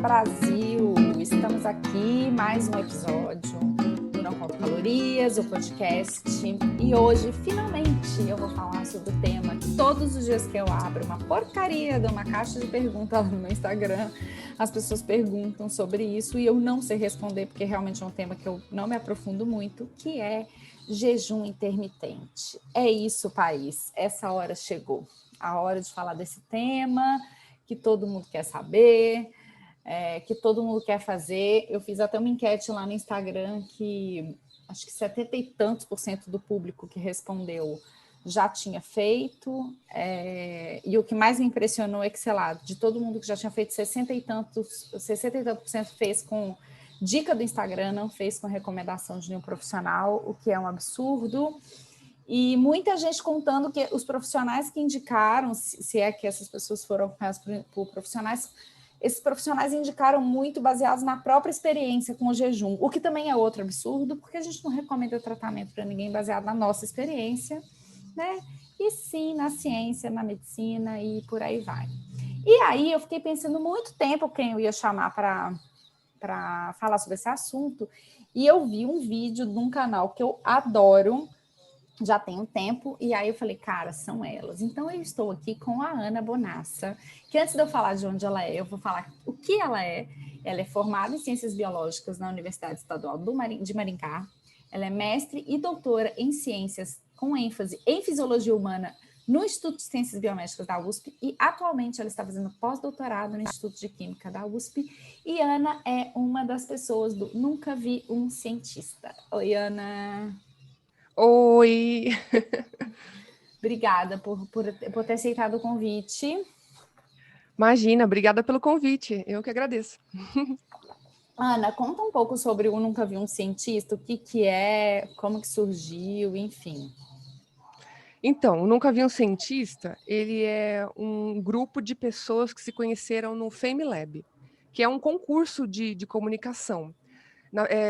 Brasil! Estamos aqui, mais um episódio do Não Conto Calorias, o podcast. E hoje, finalmente, eu vou falar sobre o tema que todos os dias que eu abro uma porcaria de uma caixa de perguntas lá no meu Instagram, as pessoas perguntam sobre isso e eu não sei responder, porque realmente é um tema que eu não me aprofundo muito, que é jejum intermitente. É isso, país. Essa hora chegou. A hora de falar desse tema que todo mundo quer saber, que todo mundo quer fazer. Eu fiz até uma enquete lá no Instagram que acho que 70 e tantos % do público que respondeu já tinha feito, e o que mais me impressionou é que, sei lá, de todo mundo que já tinha feito, 60 e tantos % fez com dica do Instagram, não fez com recomendação de nenhum profissional, o que é um absurdo. E muita gente contando que os profissionais que indicaram, se é que essas pessoas foram acompanhadas por profissionais, esses profissionais indicaram muito baseados na própria experiência com o jejum, o que também é outro absurdo, porque a gente não recomenda tratamento para ninguém baseado na nossa experiência, né? E sim na ciência, na medicina e por aí vai. E aí eu fiquei pensando muito tempo quem eu ia chamar para falar sobre esse assunto, e eu vi um vídeo de um canal que eu adoro, já tem um tempo, e aí eu falei, cara, são elas. Então eu estou aqui com a Ana Bonassa, que antes de eu falar de onde ela é, eu vou falar o que ela é. Ela é formada em Ciências Biológicas na Universidade Estadual de Maringá. Ela é mestre e doutora em Ciências, com ênfase em Fisiologia Humana, no Instituto de Ciências Biomédicas da USP, e atualmente ela está fazendo pós-doutorado no Instituto de Química da USP. E Ana é uma das pessoas do Nunca Vi um Cientista. Oi, Ana. Oi! Obrigada por ter aceitado o convite. Imagina, obrigada pelo convite. Eu que agradeço. Ana, conta um pouco sobre o Nunca Vi um Cientista, o que é, como que surgiu, enfim. Então, o Nunca Vi um Cientista, ele é um grupo de pessoas que se conheceram no FameLab, que é um concurso de comunicação.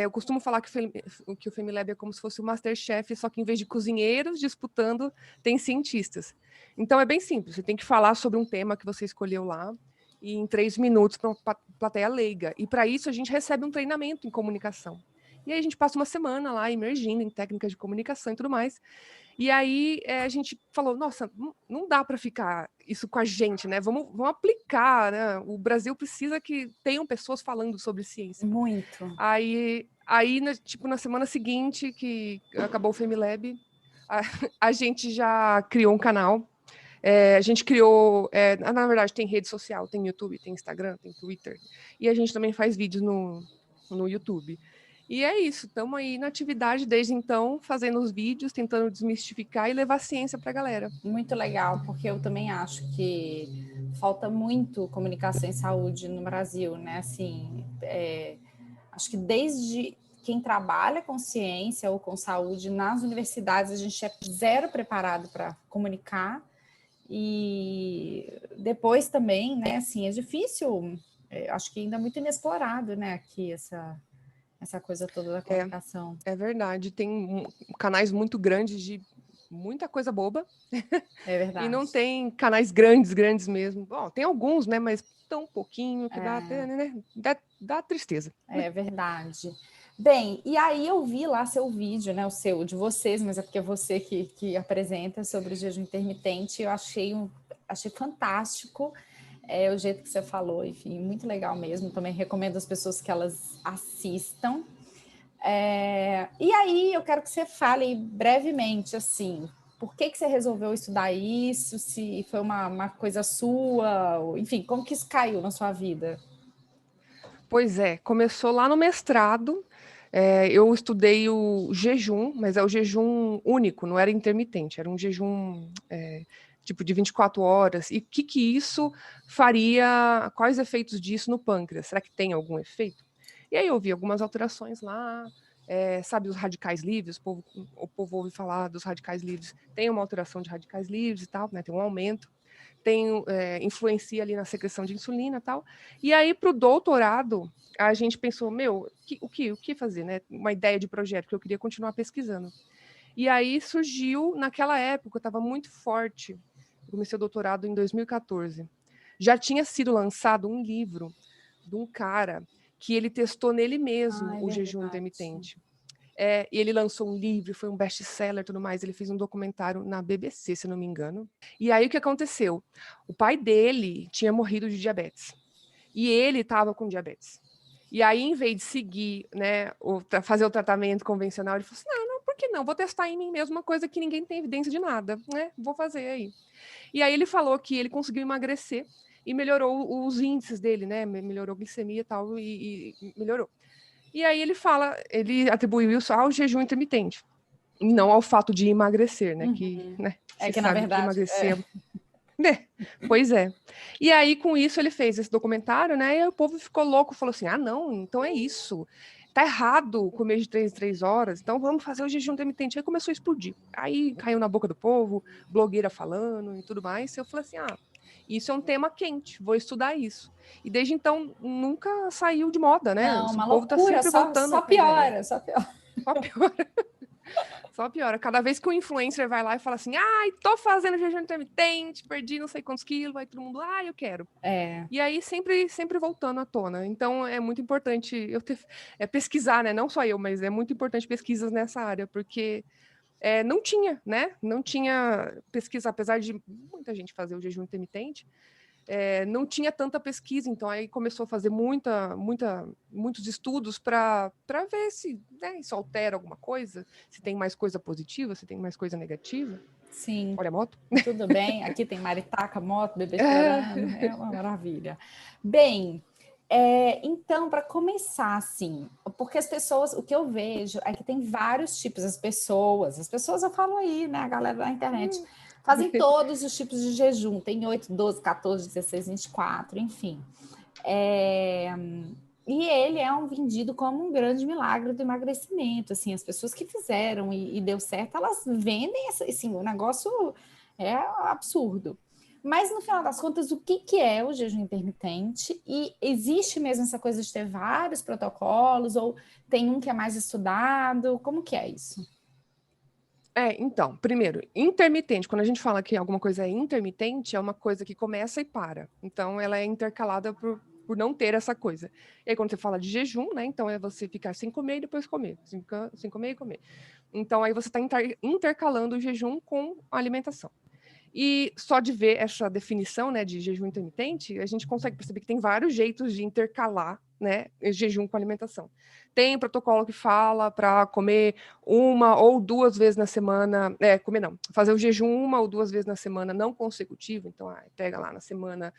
Eu costumo falar que o FameLab é como se fosse o MasterChef, só que em vez de cozinheiros disputando, tem cientistas. Então é bem simples, você tem que falar sobre um tema que você escolheu lá, e em 3 minutos para uma plateia leiga. E para isso a gente recebe um treinamento em comunicação. E aí a gente passa uma semana lá imergindo em técnicas de comunicação e tudo mais. E aí a gente falou, nossa, não dá para ficar isso com a gente, né? Vamos aplicar, né? O Brasil precisa que tenham pessoas falando sobre ciência. Muito. Aí na semana seguinte que acabou o FameLab, a gente já criou um canal. A gente criou, na verdade, tem rede social, tem YouTube, tem Instagram, tem Twitter. E a gente também faz vídeos no YouTube. E é isso, estamos aí na atividade desde então, fazendo os vídeos, tentando desmistificar e levar ciência para a galera. Muito legal, porque eu também acho que falta muito comunicação em saúde no Brasil, né? Assim, acho que desde quem trabalha com ciência ou com saúde nas universidades, a gente é zero preparado para comunicar. E depois também, né? Assim, é difícil, acho que ainda é muito inexplorado, né? Aqui essa coisa toda da comunicação. É verdade, tem canais muito grandes de muita coisa boba. É E verdade. não tem canais grandes mesmo. Bom, tem alguns, né? Mas tão pouquinho que dá até, né? Dá tristeza. É verdade. Bem, e aí eu vi lá seu vídeo, né? O seu, de vocês, mas é porque é você que apresenta sobre o jejum intermitente. Eu achei fantástico o jeito que você falou, enfim, muito legal mesmo. Também recomendo às pessoas que elas assistam. E aí eu quero que você fale brevemente, assim, por que você resolveu estudar isso? Se foi uma coisa sua, enfim, como que isso caiu na sua vida? Pois é, começou lá no mestrado. Eu estudei o jejum, mas é o jejum único, não era intermitente, era um jejum tipo de 24 horas. E o que isso faria, quais efeitos disso no pâncreas? Será que tem algum efeito? E aí eu vi algumas alterações lá, sabe, os radicais livres, o povo ouve falar dos radicais livres, tem uma alteração de radicais livres e tal, né, tem um aumento. Influencia ali na secreção de insulina e tal. E aí, para o doutorado, a gente pensou, o que fazer, né? Uma ideia de projeto, que eu queria continuar pesquisando. E aí surgiu, naquela época, estava muito forte. Eu comecei o doutorado em 2014. Já tinha sido lançado um livro de um cara que ele testou nele mesmo o jejum intermitente. E ele lançou um livro, foi um best-seller e tudo mais. Ele fez um documentário na BBC, se não me engano. E aí, o que aconteceu? O pai dele tinha morrido de diabetes. E ele estava com diabetes. E aí, em vez de seguir, né, fazer o tratamento convencional, ele falou assim, não, por que não? Vou testar em mim mesmo uma coisa que ninguém tem evidência de nada, né? Vou fazer aí. E aí, ele falou que ele conseguiu emagrecer e melhorou os índices dele, né? Melhorou a glicemia e tal, e melhorou. E aí ele atribuiu isso ao jejum intermitente, e não ao fato de emagrecer, né? Que, né, que na verdade, que emagrecer... Pois é. E aí, com isso, ele fez esse documentário, né? E o povo ficou louco, falou assim, não, então é isso. Tá errado comer de 3 em 3 horas, então vamos fazer o jejum intermitente. Aí começou a explodir. Aí caiu na boca do povo, blogueira falando e tudo mais. Eu falei assim, isso é um tema quente, vou estudar isso. E desde então, nunca saiu de moda, né? Não, uma o povo loucura, tá sempre voltando. Só piora. Só piora. Só piora. Cada vez que o influencer vai lá e fala assim, tô fazendo jejum intermitente, perdi não sei quantos quilos, vai todo mundo, eu quero. E aí sempre voltando à tona. Então é muito importante eu pesquisar, né? Não só eu, mas é muito importante pesquisas nessa área, porque não tinha, né? Não tinha pesquisa, apesar de muita gente fazer o jejum intermitente, não tinha tanta pesquisa, então aí começou a fazer muitos estudos para ver se, né, isso altera alguma coisa, se tem mais coisa positiva, se tem mais coisa negativa. Sim. Olha a moto. Tudo bem, aqui tem maritaca, moto, bebê chorando, é uma maravilha. Bem, então, para começar, assim, porque as pessoas, o que eu vejo é que tem vários tipos, as pessoas eu falo aí, né, a galera da internet, fazem todos os tipos de jejum, tem 8, 12, 14, 16, 24, enfim. E ele é vendido como um grande milagre do emagrecimento, assim, as pessoas que fizeram e deu certo, elas vendem, assim, o negócio é absurdo. Mas, no final das contas, o que é o jejum intermitente? E existe mesmo essa coisa de ter vários protocolos, ou tem um que é mais estudado? Como que é isso? Então, primeiro, intermitente. Quando a gente fala que alguma coisa é intermitente, é uma coisa que começa e para. Então, ela é intercalada por não ter essa coisa. E aí, quando você fala de jejum, né? Então, é você ficar sem comer e depois comer. Sem comer e comer. Então, aí você está intercalando o jejum com a alimentação. E só de ver essa definição, né, de jejum intermitente, a gente consegue perceber que tem vários jeitos de intercalar, né, jejum com alimentação. Tem protocolo que fala para comer 1 ou 2 vezes na semana, fazer o jejum 1 ou 2 vezes na semana não consecutivo, então pega lá na semana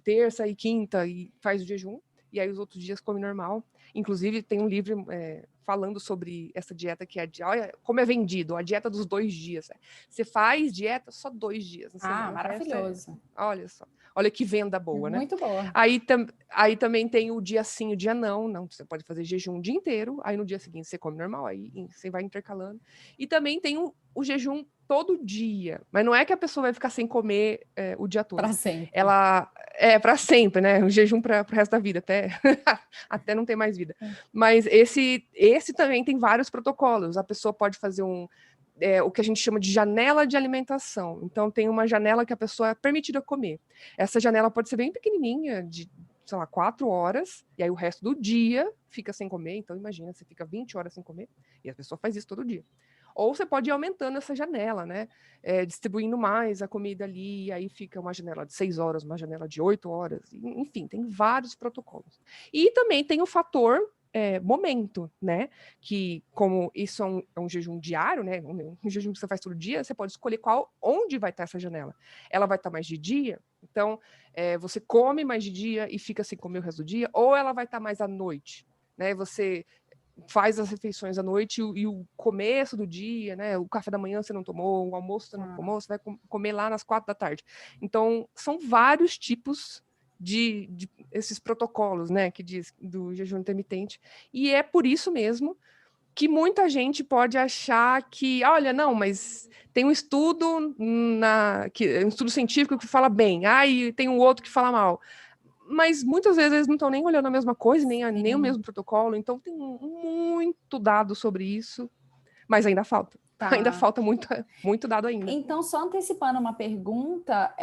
terça e quinta e faz o jejum, e aí os outros dias come normal. Inclusive tem um livro falando sobre essa dieta que olha como é vendido, a dieta dos 2 dias. Você faz dieta só 2 dias na semana. Maravilhoso. Olha só, olha que venda boa, né? Muito boa. Aí também tem o dia sim, o dia não, você pode fazer jejum o dia inteiro, aí no dia seguinte você come normal, aí você vai intercalando. E também tem o jejum todo dia, mas não é que a pessoa vai ficar sem comer o dia todo. Para sempre. Ela para sempre, né? O jejum para o resto da vida, até não ter mais vida. Mas esse também tem vários protocolos. A pessoa pode fazer o que a gente chama de janela de alimentação. Então, tem uma janela que a pessoa é permitida comer. Essa janela pode ser bem pequenininha, de, sei lá, 4 horas, e aí o resto do dia fica sem comer. Então, imagina, você fica 20 horas sem comer, e a pessoa faz isso todo dia. Ou você pode ir aumentando essa janela, né? Distribuindo mais a comida ali, e aí fica uma janela de 6 horas, uma janela de 8 horas. Enfim, tem vários protocolos. E também tem o fator momento, né? Que como isso é um jejum diário, né? Um jejum que você faz todo dia, você pode escolher onde vai estar essa janela. Ela vai estar mais de dia, então você come mais de dia e fica sem comer o resto do dia, ou ela vai estar mais à noite, né? Você faz as refeições à noite e o começo do dia, né? O café da manhã você não tomou, o almoço você não tomou, você vai comer lá nas 4 da tarde. Então, são vários tipos de esses protocolos, né, que diz do jejum intermitente, e é por isso mesmo que muita gente pode achar que, olha, não, mas tem um estudo um estudo científico que fala bem, e tem um outro que fala mal, mas muitas vezes eles não estão nem olhando a mesma coisa, nem o mesmo protocolo, então tem muito dado sobre isso, mas ainda falta. Ainda falta muito dado ainda. Então, só antecipando uma pergunta,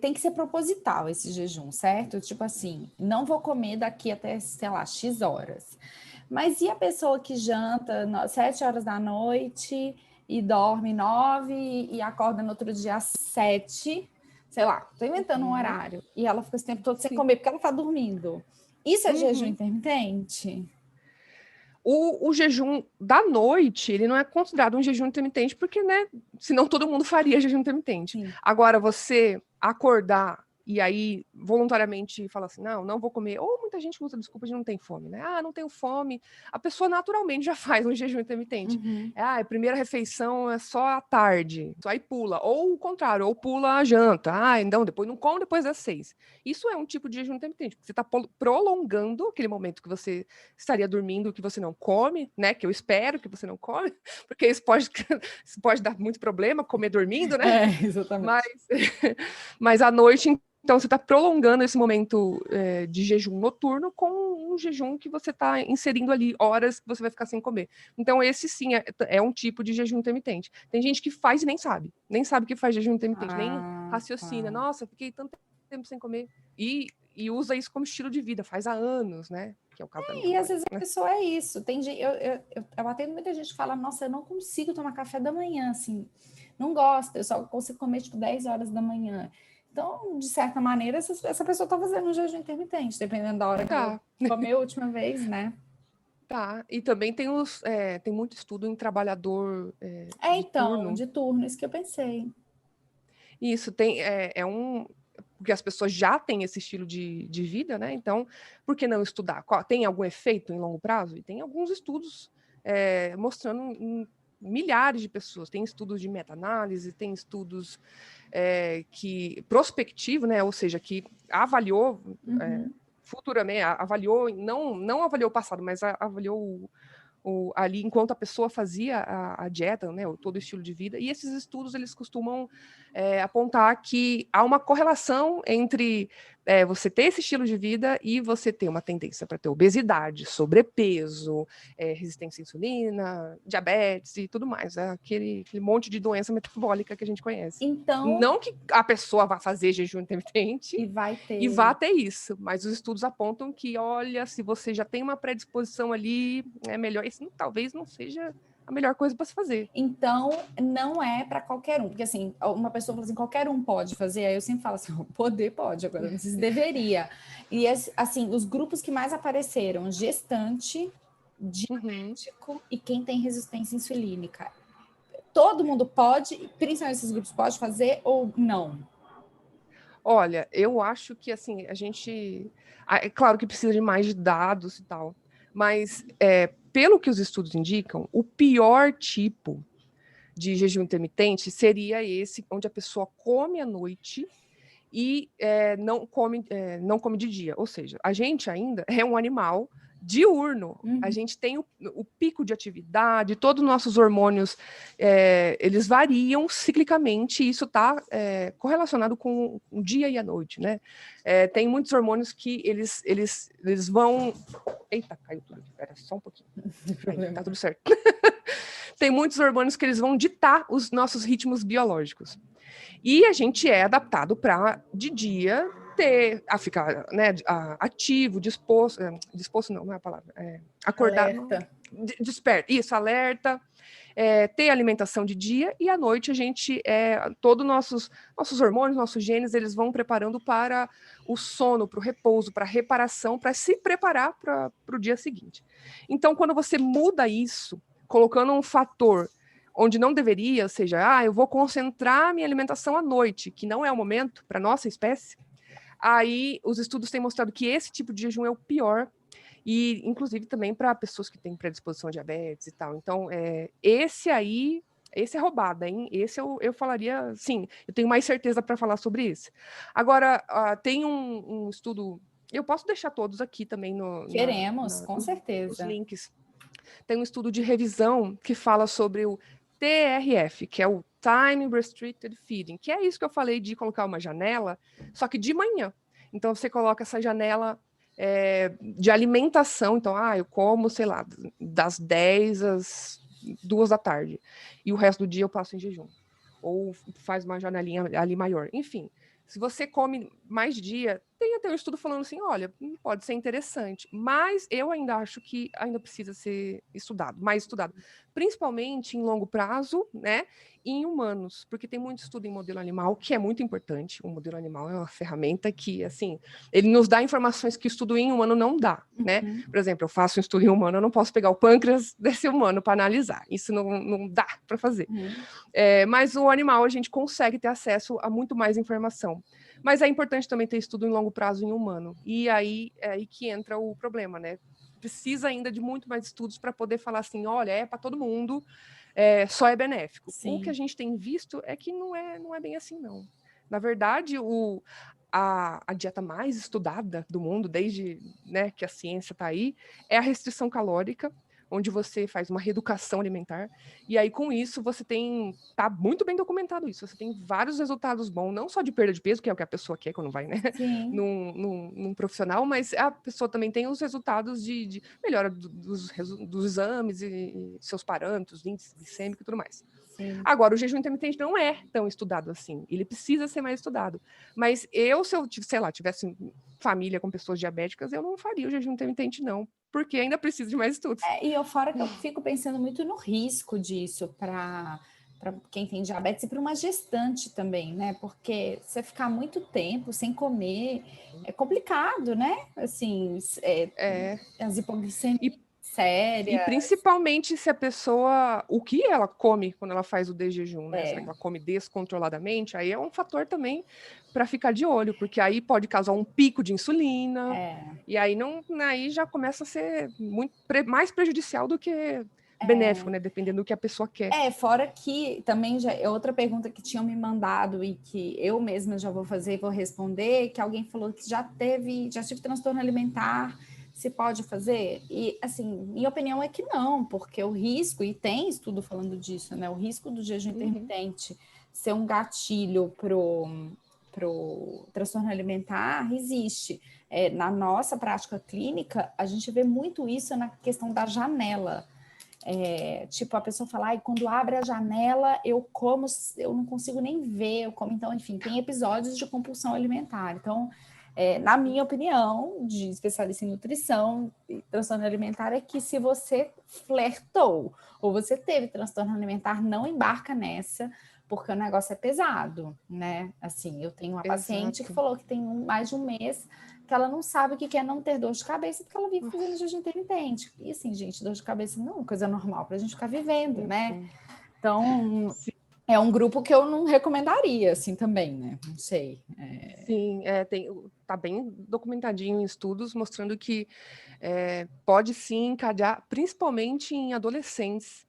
tem que ser proposital esse jejum, certo? Tipo assim, não vou comer daqui até, sei lá, X horas. Mas e a pessoa que janta 7 horas da noite e dorme 9 e acorda no outro dia às 7, sei lá, tô inventando um horário, e ela fica esse tempo todo sem comer porque ela tá dormindo. Isso é jejum intermitente? O jejum da noite, ele não é considerado um jejum intermitente, porque, né, senão todo mundo faria jejum intermitente. Sim. Agora, você acordar e aí voluntariamente falar assim, não vou comer, ou muita gente usa desculpa de não tem fome, né? Não tenho fome. A pessoa naturalmente já faz um jejum intermitente. A primeira refeição é só à tarde, aí pula. Ou o contrário, ou pula a janta. Então depois não come depois das 6. Isso é um tipo de jejum intermitente, porque você está prolongando aquele momento que você estaria dormindo, que você não come, né? Que eu espero que você não come, porque isso pode dar muito problema, comer dormindo, né? Exatamente. Mas à noite, então, você está prolongando esse momento de jejum noturno com um jejum que você está inserindo ali horas que você vai ficar sem comer. Então, esse sim é um tipo de jejum intermitente. Tem gente que faz e nem sabe que faz jejum intermitente, nem raciocina. Nossa, fiquei tanto tempo sem comer. E usa isso como estilo de vida, faz há anos, né? Que é o caso da minha mãe, às vezes a pessoa é isso. Eu atendo muita gente que fala, nossa, eu não consigo tomar café da manhã, assim, não gosto, eu só consigo comer, tipo, 10 horas da manhã. Então, de certa maneira, essa pessoa está fazendo um jejum intermitente, dependendo da hora que ela comeu a última vez, né? Tá, e também tem muito estudo em trabalhador de turno, isso que eu pensei. Isso, porque as pessoas já têm esse estilo de vida, né? Então, por que não estudar? Tem algum efeito em longo prazo? E tem alguns estudos mostrando em milhares de pessoas. Tem estudos de meta-análise, tem estudos prospectivo, né? Ou seja, que avaliou futuramente, avaliou, não avaliou o passado, mas avaliou ali enquanto a pessoa fazia a dieta, né, todo o estilo de vida, e esses estudos eles costumam apontar que há uma correlação entre você ter esse estilo de vida e você ter uma tendência para ter obesidade, sobrepeso, resistência à insulina, diabetes e tudo mais, aquele monte de doença metabólica que a gente conhece. Então, não que a pessoa vá fazer jejum intermitente e vá ter isso, mas os estudos apontam que, olha, se você já tem uma predisposição ali, é melhor. Isso talvez não seja a melhor coisa para se fazer. Então, não é para qualquer um, porque assim, uma pessoa fala assim, qualquer um pode fazer, aí eu sempre falo assim, poder pode, agora não sei se deveria. E assim, os grupos que mais apareceram, gestante, diabético e quem tem resistência insulínica. Todo mundo pode, principalmente esses grupos, pode fazer ou não? Olha, eu acho que assim, a gente. É claro que precisa de mais dados e tal, mas pelo que os estudos indicam, o pior tipo de jejum intermitente seria esse, onde a pessoa come à noite e não come de dia. Ou seja, a gente ainda é um animal diurno. A gente tem o pico de atividade, todos os nossos hormônios, eles variam ciclicamente, e isso está correlacionado com o dia e a noite, né? Tem muitos hormônios que eles vão... Eita, caiu tudo aqui, espera só um pouquinho. Aí, tá tudo certo. Tem muitos hormônios que eles vão ditar os nossos ritmos biológicos. E a gente é adaptado para, de dia, ficar ativo, disposto não é a palavra, acordar, Alerta. Desperto, isso, alerta, ter alimentação de dia, e à noite a gente, todos nossos hormônios, nossos genes, eles vão preparando para o sono, para o repouso, para a reparação, para se preparar para o dia seguinte. Então, quando você muda isso, colocando um fator onde não deveria, ou seja, eu vou concentrar minha alimentação à noite, que não é o momento para nossa espécie, aí os estudos têm mostrado que esse tipo de jejum é o pior, e inclusive também para pessoas que têm predisposição a diabetes e tal. Então, esse é roubada, hein? Esse eu falaria, sim, eu tenho mais certeza para falar sobre isso. Agora, tem um estudo, eu posso deixar todos aqui também Queremos, com certeza. Os links. Tem um estudo de revisão que fala sobre o TRF, que é o Time Restricted Feeding, que é isso que eu falei de colocar uma janela, só que de manhã. Então, você coloca essa janela de alimentação. Então, eu como, sei lá, das 10 às 2 da tarde. E o resto do dia eu passo em jejum. Ou faz uma janelinha ali maior. Enfim, Se você come mais dia, tem até um estudo falando assim, olha, pode ser interessante, mas eu ainda acho que ainda precisa ser estudado, mais estudado, principalmente em longo prazo, né, e em humanos, porque tem muito estudo em modelo animal, que é muito importante. O modelo animal é uma ferramenta que, assim, ele nos dá informações que o estudo em humano não dá, né? Por exemplo, eu faço um estudo em humano, eu não posso pegar o pâncreas desse humano para analisar, isso não dá para fazer. Mas o animal a gente consegue ter acesso a muito mais informação. Mas é importante também ter estudo em longo prazo em humano. E aí é aí que entra o problema, né? Precisa ainda de muito mais estudos para poder falar assim, olha, é para todo mundo, só é benéfico. Sim. O que a gente tem visto é que não é bem assim, não. Na verdade, a dieta mais estudada do mundo, desde, né, que a ciência está aí, é a restrição calórica, onde você faz uma reeducação alimentar, e aí com isso você tá muito bem documentado isso, você tem vários resultados bons, não só de perda de peso, que é o que a pessoa quer quando vai, né, num profissional, mas a pessoa também tem os resultados de melhora dos exames e seus parâmetros, índice glicêmico e tudo mais. Sim. Agora, o jejum intermitente não é tão estudado assim, ele precisa ser mais estudado, mas se eu, sei lá, tivesse família com pessoas diabéticas, eu não faria o jejum intermitente, não, porque ainda precisa de mais estudos. E eu fora que eu fico pensando muito no risco disso para quem tem diabetes e para uma gestante também, né? Porque você ficar muito tempo sem comer é complicado, né? Assim, as hipoglicemias sérias. E principalmente se a pessoa, o que ela come quando ela faz o desjejum, né? Será que ela come descontroladamente? Aí é um fator também para ficar de olho, porque aí pode causar um pico de insulina, e aí aí já começa a ser muito mais prejudicial do que benéfico, né? Dependendo do que a pessoa quer. Fora que também já é outra pergunta que tinham me mandado e que eu mesma já vou fazer e vou responder, que alguém falou que já tive transtorno alimentar, se pode fazer? E, assim, minha opinião é que não, porque o risco, e tem estudo falando disso, né? O risco do jejum intermitente ser um gatilho pro transtorno alimentar existe. Na nossa prática clínica, a gente vê muito isso na questão da janela. Tipo, a pessoa fala, quando abre a janela, eu como, eu não consigo nem ver, eu como. Então, enfim, tem episódios de compulsão alimentar. Então, na minha opinião, de especialista em nutrição e transtorno alimentar, é que se você flertou ou você teve transtorno alimentar, não embarca nessa, porque o negócio é pesado, né? Assim, eu tenho uma paciente que falou que tem mais de um mês que ela não sabe o que é não ter dor de cabeça, porque ela vive fazendo jejum intermitente. E assim, gente, dor de cabeça não é uma coisa normal para a gente ficar vivendo, né? Então, é um grupo que eu não recomendaria, assim, também, né? Não sei. Sim, tá bem documentadinho em estudos, mostrando que pode sim encadear, principalmente em adolescentes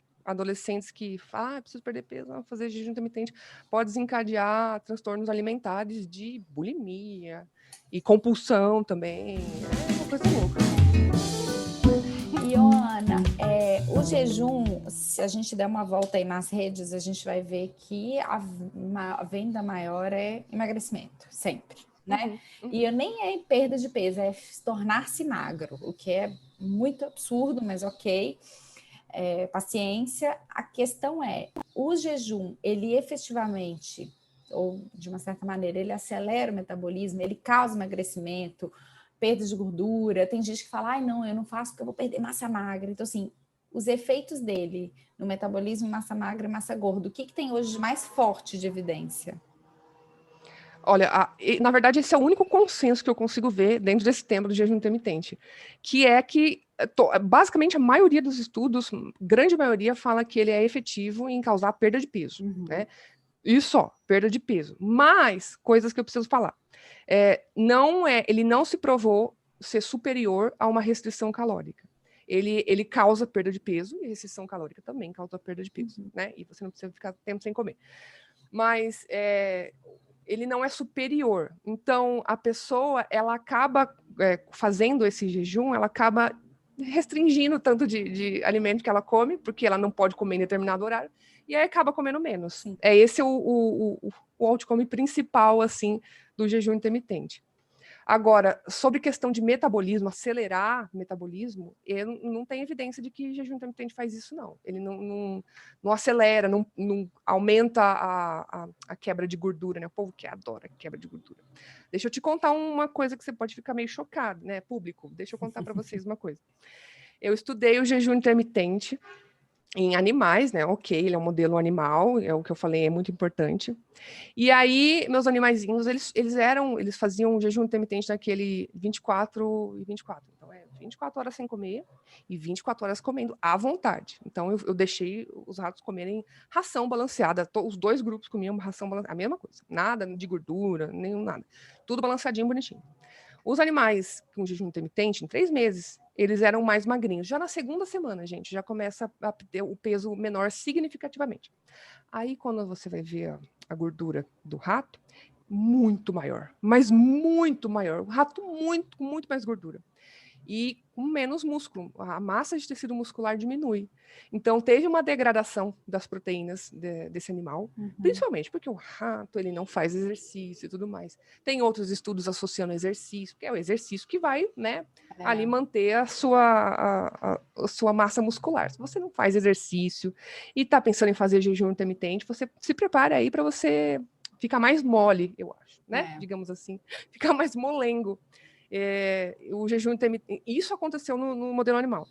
que falam, preciso perder peso, vou fazer jejum intermitente, pode desencadear transtornos alimentares de bulimia e compulsão também, é uma coisa louca. E, Ana, o jejum, se a gente der uma volta aí nas redes, a gente vai ver que a venda maior é emagrecimento, sempre, né? E nem é perda de peso, é tornar-se magro, o que é muito absurdo, mas ok. Paciência. A questão é, o jejum, ele efetivamente, ou de uma certa maneira, ele acelera o metabolismo, ele causa emagrecimento, perda de gordura. Tem gente que fala, não, eu não faço porque eu vou perder massa magra. Então, assim, os efeitos dele no metabolismo, massa magra e massa gorda, o que tem hoje de mais forte de evidência? Olha, na verdade, esse é o único consenso que eu consigo ver dentro desse tema do jejum intermitente, que é que, basicamente, a maioria dos estudos, grande maioria, fala que ele é efetivo em causar perda de peso, né? E só, perda de peso. Mas, coisas que eu preciso falar. Ele não se provou ser superior a uma restrição calórica. Ele causa perda de peso, e restrição calórica também causa perda de peso, né? E você não precisa ficar tempo sem comer. Mas ele não é superior. Então, a pessoa, ela acaba fazendo esse jejum, ela acaba restringindo o tanto de alimento que ela come, porque ela não pode comer em determinado horário, e aí acaba comendo menos. Sim. Esse o outcome principal, assim, do jejum intermitente. Agora, sobre questão de metabolismo, acelerar metabolismo, eu não tenho evidência de que jejum intermitente faz isso, não. Ele não acelera, não aumenta a quebra de gordura, né? O povo que adora quebra de gordura. Deixa eu te contar uma coisa que você pode ficar meio chocado, né, público? Deixa eu contar para vocês uma coisa. Eu estudei o jejum intermitente em animais, né? Ok, ele é um modelo animal, é o que eu falei, é muito importante. E aí, meus animaizinhos, eles faziam um jejum intermitente naquele 24 e 24. Então, 24 horas sem comer e 24 horas comendo à vontade. Então, eu deixei os ratos comerem ração balanceada. Os dois grupos comiam ração balanceada, a mesma coisa. Nada de gordura, nenhum nada. Tudo balanceadinho, bonitinho. Os animais com jejum intermitente, em 3 meses, eles eram mais magrinhos. Já na segunda semana, gente, já começa a ter o peso menor significativamente. Aí, quando você vai ver a gordura do rato, muito maior, mas muito maior. O rato muito mais gordura. E com menos músculo. A massa de tecido muscular diminui. Então, teve uma degradação das proteínas desse animal, principalmente porque o rato ele não faz exercício e tudo mais. Tem outros estudos associando exercício, que é o exercício que vai, né, ali manter a sua massa muscular. Se você não faz exercício e está pensando em fazer jejum intermitente, você se prepare aí para você ficar mais mole, eu acho, né? Digamos assim, ficar mais molengo. O jejum intermitente, isso aconteceu no modelo animal.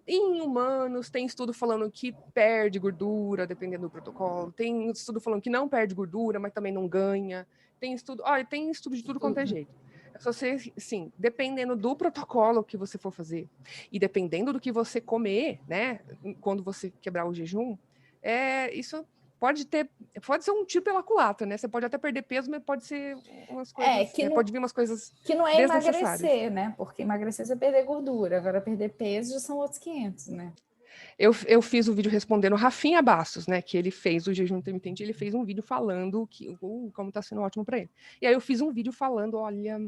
Em humanos, tem estudo falando que perde gordura, dependendo do protocolo. Tem estudo falando que não perde gordura, mas também não ganha. Tem estudo de tudo quanto é jeito. Você, sim, dependendo do protocolo que você for fazer e dependendo do que você comer, né, quando você quebrar o jejum, isso pode ser um tiro pela culatra, né? Você pode até perder peso, mas pode ser umas coisas, pode vir umas coisas que não é emagrecer, né? Porque emagrecer você perder gordura, agora perder peso já são outros 500, né? Eu fiz um vídeo respondendo o Rafinha Bastos, né? Que ele fez o jejum intermitente, ele fez um vídeo falando como tá sendo ótimo para ele. E aí eu fiz um vídeo falando, olha,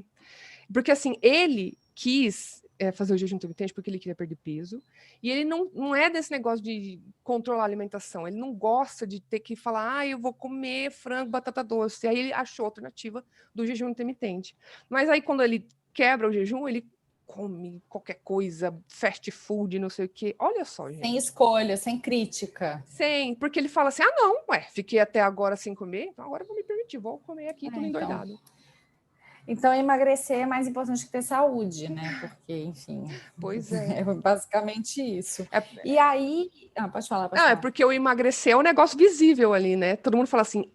porque assim, ele quis fazer o jejum intermitente porque ele queria perder peso, e ele não é desse negócio de controlar a alimentação, ele não gosta de ter que falar, eu vou comer frango, batata doce, e aí ele achou a alternativa do jejum intermitente. Mas aí quando ele quebra o jejum, ele come qualquer coisa, fast food, não sei o quê. Olha só, gente. Sem escolha, sem crítica. Sem, porque ele fala assim, não, fiquei até agora sem comer, então agora eu vou me permitir, vou comer aqui tudo endoidado. Então, emagrecer é mais importante que ter saúde, né? Porque, enfim... Pois é. É basicamente isso. E aí... pode falar. É porque o emagrecer é um negócio visível ali, né? Todo mundo fala assim,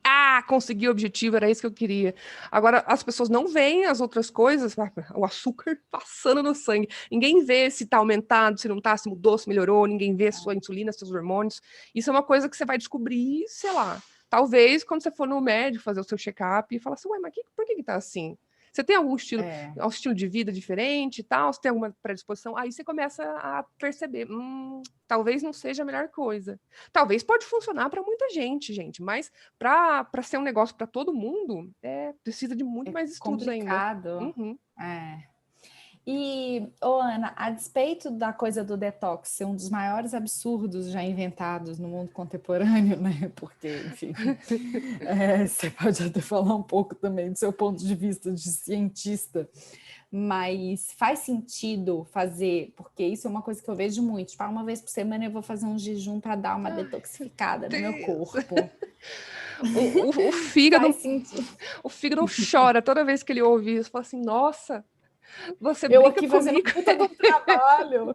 consegui o objetivo, era isso que eu queria. Agora, as pessoas não veem as outras coisas, o açúcar passando no sangue. Ninguém vê se tá aumentado, se não tá, se mudou, se melhorou, ninguém vê sua insulina, seus hormônios. Isso é uma coisa que você vai descobrir, sei lá, talvez quando você for no médico fazer o seu check-up e falar assim, mas por que tá assim? Você tem algum estilo, um estilo de vida diferente e tal? Você tem alguma predisposição? Aí você começa a perceber, talvez não seja a melhor coisa. Talvez pode funcionar para muita gente, mas para ser um negócio para todo mundo, precisa de muito mais estudos complicado. Ainda. Uhum. E, Ana, a despeito da coisa do detox ser um dos maiores absurdos já inventados no mundo contemporâneo, né? Porque, enfim, você pode até falar um pouco também do seu ponto de vista de cientista, mas faz sentido fazer, porque isso é uma coisa que eu vejo muito. Tipo, uma vez por semana eu vou fazer um jejum para dar uma detoxificada no meu corpo. O fígado chora toda vez que ele ouve isso. Fala assim, nossa... Você eu brinca aqui comigo. fazendo puta do trabalho.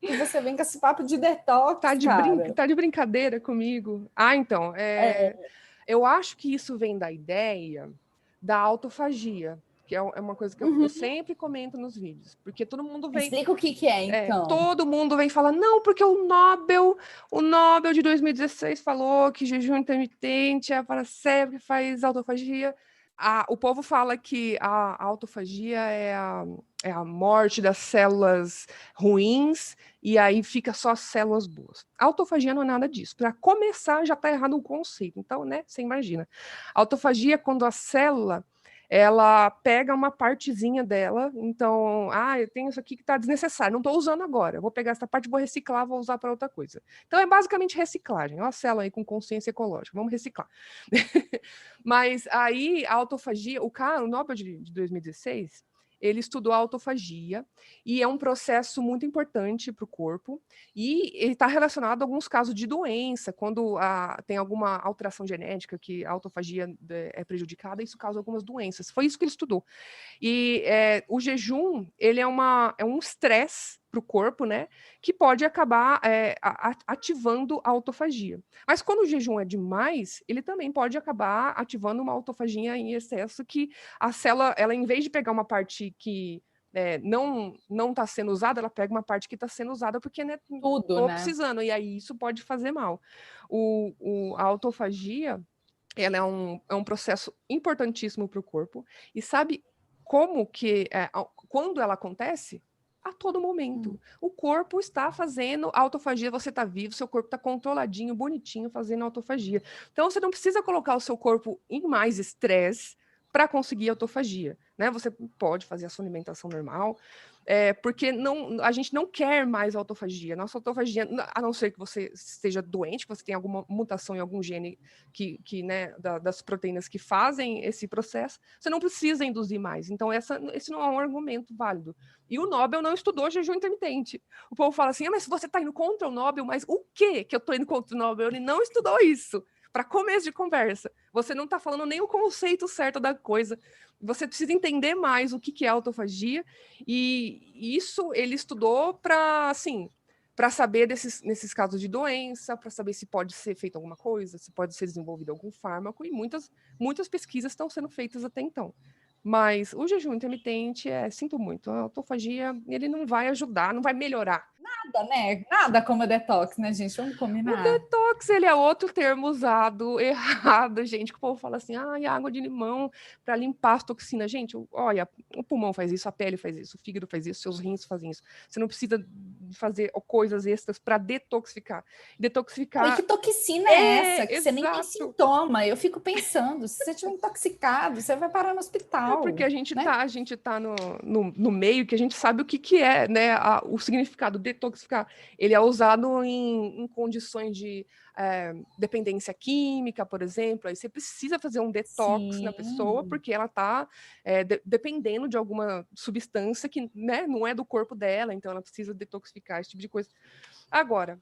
E você vem com esse papo de detox, tá de brincadeira comigo. Então, eu acho que isso vem da ideia da autofagia, que é uma coisa que eu sempre comento nos vídeos, porque todo mundo vem... Explica o que é, então. Todo mundo vem falar, não, porque o Nobel de 2016 falou que jejum intermitente é para cérebro que faz autofagia. O povo fala que a autofagia é a morte das células ruins e aí fica só as células boas. A autofagia não é nada disso. Para começar, já está errado o conceito. Então, né, você imagina. A autofagia é quando a célula ela pega uma partezinha dela, então, eu tenho isso aqui que está desnecessário, não estou usando agora, eu vou pegar essa parte, vou reciclar, vou usar para outra coisa. Então, é basicamente reciclagem, uma célula aí com consciência ecológica, vamos reciclar. Mas aí, a autofagia, o Nobel de 2016, ele estudou a autofagia, e é um processo muito importante para o corpo, e ele está relacionado a alguns casos de doença, quando tem alguma alteração genética que a autofagia é prejudicada, isso causa algumas doenças. Foi isso que ele estudou. E o jejum, ele é um estresse para o corpo, né, que pode acabar ativando a autofagia. Mas quando o jejum é demais, ele também pode acabar ativando uma autofagia em excesso, que a célula, ela, em vez de pegar uma parte que não está sendo usada, ela pega uma parte que está sendo usada porque, né, Tudo, né? precisando, e aí isso pode fazer mal. A autofagia, ela é um processo importantíssimo para o corpo, e sabe como que, quando ela acontece? A todo momento. O corpo está fazendo autofagia, você está vivo, seu corpo está controladinho, bonitinho, fazendo autofagia. Então, você não precisa colocar o seu corpo em mais estresse para conseguir autofagia, né? Você pode fazer a sua alimentação normal, porque a gente não quer mais autofagia. Nossa autofagia, a não ser que você esteja doente, que você tenha alguma mutação em algum gene né, das proteínas que fazem esse processo, você não precisa induzir mais. Então, esse não é um argumento válido. E o Nobel não estudou jejum intermitente. O povo fala assim, mas você está indo contra o Nobel, mas o que eu estou indo contra o Nobel? Ele não estudou isso. Para começo de conversa, você não está falando nem o conceito certo da coisa. Você precisa entender mais o que é autofagia, e isso ele estudou para, assim, para saber nesses casos de doença, para saber se pode ser feita alguma coisa, se pode ser desenvolvido algum fármaco, e muitas pesquisas estão sendo feitas até então. Mas o jejum intermitente, sinto muito, a autofagia, ele não vai ajudar, não vai melhorar. Nada, né? Nada como detox, né, gente? Vamos O combinar. detox, ele é outro termo usado errado, gente, que o povo fala assim, água de limão para limpar as toxinas. Gente, olha, o pulmão faz isso, a pele faz isso, o fígado faz isso, seus rins fazem isso. Você não precisa fazer coisas extras para detoxificar. E que toxina é essa? Que você nem tem exato. sintoma. Eu fico pensando, se você estiver intoxicado, você vai parar no hospital. Porque a gente né? tá no meio que a gente sabe o que é, né? O significado detoxificar. Ele é usado em condições de dependência química, por exemplo. Aí você precisa fazer um detox na pessoa, porque ela está dependendo de alguma substância que, né, não é do corpo dela, então ela precisa detoxificar, esse tipo de coisa. Agora,